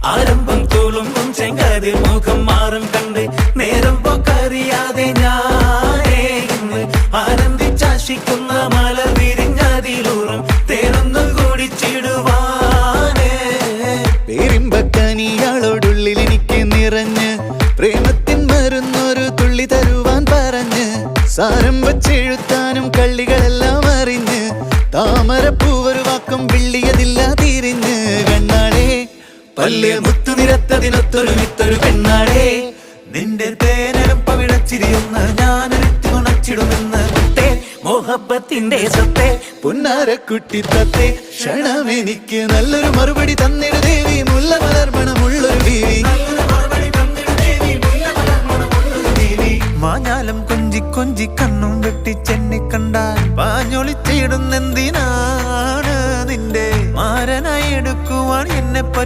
ആരംഭം തോളുമ്പും ചെങ്കതിർ മുഖം മാറും കണ്ട് നേരം പോക്കറിയാതെ ഞാനേ ഇന്ന് ആനന്ദിച്ചാശിക്കുന്ന മല വിരിഞ്ഞതിലൂറും തേനൊന്നും കുടിച്ചിടുവാനേ. പേരിമ്പക്കനിയാളോടുള്ളിൽ എനിക്ക് നിറഞ്ഞ് പ്രേമത്തിൻ മരുന്നൊരു തുള്ളി തരുവാൻ പറഞ്ഞ് സാരം വച്ചെഴുത്താനും കള്ളികളെല്ലാം അറിഞ്ഞ് താമരപ്പൂവൊരു വാക്കും വിള്ളിയതില്ല തിരിഞ്ഞ് കണ്ണാളെ പല്ല് മുത്തു നിരത്തതിനൊത്തൊരു വിത്തൊരു പെണ്ണാടേ നിന്റെ തേനരം പവിടച്ചിരിയൊന്ന് ഞാനൊരുത്തി ഉണച്ചിടുമെന്ന് മുത്തേ മോഹബത്തിന്റെ സത്തേ പുന്നാരക്കുട്ടി തത്തേ ക്ഷണമെനിക്ക് നല്ലൊരു മറുപടി തന്നിട ദേവി മുല്ല മലർമണമുള്ളൊരു ബീവി. മാഞ്ഞാലം കൊഞ്ചി കൊഞ്ചി കണ്ണും വെട്ടി ചെന്നി കണ്ടാൽ പാഞ്ഞൊളിച്ചിടുന്നെന്തിനാണ് നിന്റെ മാരനായി എടുക്കുവാൻ എന്നെ പറ്റി